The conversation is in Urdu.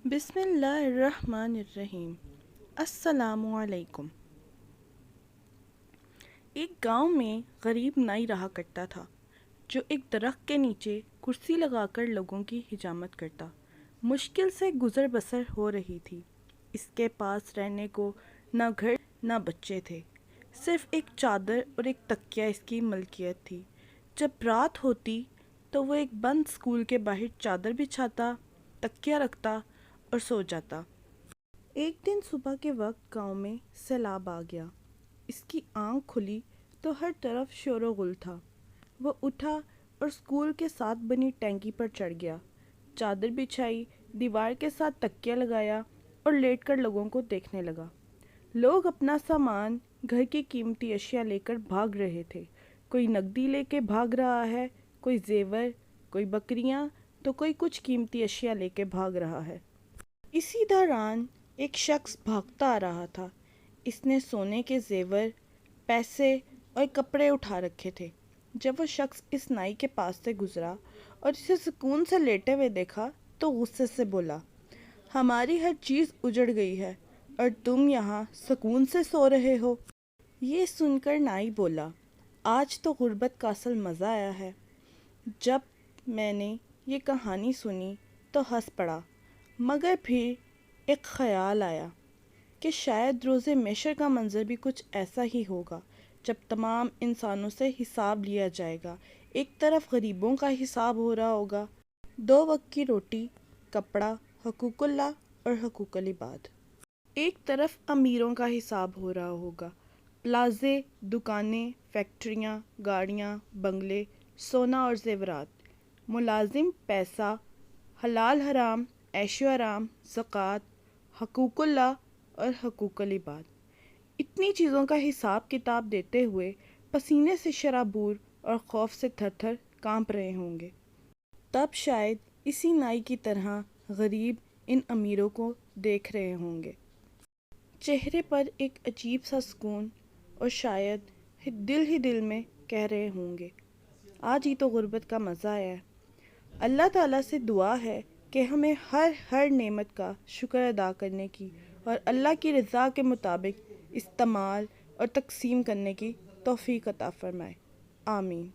بسم اللہ الرحمن الرحیم۔ السلام علیکم۔ ایک گاؤں میں غریب نائی رہا کرتا تھا جو ایک درخت کے نیچے کرسی لگا کر لوگوں کی حجامت کرتا۔ مشکل سے گزر بسر ہو رہی تھی۔ اس کے پاس رہنے کو نہ گھر نہ بچے تھے، صرف ایک چادر اور ایک تکیہ اس کی ملکیت تھی۔ جب رات ہوتی تو وہ ایک بند اسکول کے باہر چادر بچھاتا، تکیہ رکھتا اور سو جاتا۔ ایک دن صبح کے وقت گاؤں میں سیلاب آ گیا۔ اس کی آنکھ کھلی تو ہر طرف شور و غل تھا۔ وہ اٹھا اور اسکول کے ساتھ بنی ٹینکی پر چڑھ گیا، چادر بچھائی، دیوار کے ساتھ تکیہ لگایا اور لیٹ کر لوگوں کو دیکھنے لگا۔ لوگ اپنا سامان، گھر کی قیمتی اشیاء لے کر بھاگ رہے تھے۔ کوئی نقدی لے کے بھاگ رہا ہے، کوئی زیور، کوئی بکریاں، تو کوئی کچھ قیمتی اشیاء لے کے بھاگ رہا ہے۔ اسی دوران ایک شخص بھاگتا آ رہا تھا۔ اس نے سونے کے زیور، پیسے اور کپڑے اٹھا رکھے تھے۔ جب وہ شخص اس نائی کے پاس سے گزرا اور اسے سکون سے لیٹے ہوئے دیکھا تو غصے سے بولا، ہماری ہر چیز اجڑ گئی ہے اور تم یہاں سکون سے سو رہے ہو۔ یہ سن کر نائی بولا، آج تو غربت کا اصل مزہ آیا ہے۔ جب میں نے یہ کہانی سنی تو ہنس پڑا، مگر پھر ایک خیال آیا کہ شاید روز محشر کا منظر بھی کچھ ایسا ہی ہوگا، جب تمام انسانوں سے حساب لیا جائے گا۔ ایک طرف غریبوں کا حساب ہو رہا ہوگا، 2 وقت کی روٹی، کپڑا، حقوق اللہ اور حقوق العباد۔ ایک طرف امیروں کا حساب ہو رہا ہوگا، پلازے، دکانیں، فیکٹریاں، گاڑیاں، بنگلے، سونا اور زیورات، ملازم، پیسہ، حلال حرام، عیش و آرام، زکوٰۃ، حقوق اللہ اور حقوق العباد۔ اتنی چیزوں کا حساب کتاب دیتے ہوئے پسینے سے شرابور اور خوف سے تھر تھر کانپ رہے ہوں گے۔ تب شاید اسی نائی کی طرح غریب ان امیروں کو دیکھ رہے ہوں گے، چہرے پر ایک عجیب سا سکون، اور شاید دل ہی دل میں کہہ رہے ہوں گے، آج ہی تو غربت کا مزہ آیا ہے۔ اللہ تعالیٰ سے دعا ہے کہ ہمیں ہر نعمت کا شکر ادا کرنے کی اور اللہ کی رضا کے مطابق استعمال اور تقسیم کرنے کی توفیق عطا فرمائے۔ آمین۔